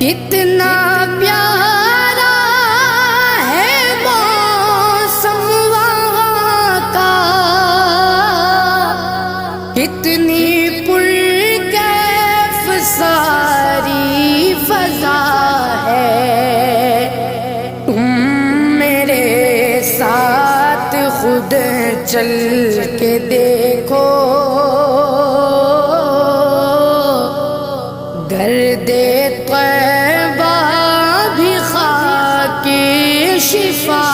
کتنا پیارا ہے موسم وہاں کا، کتنی پرکیف ساری فضا ہے۔ تم میرے ساتھ خود چل کے دیکھو، گرد طیبہ بھی خاک شفا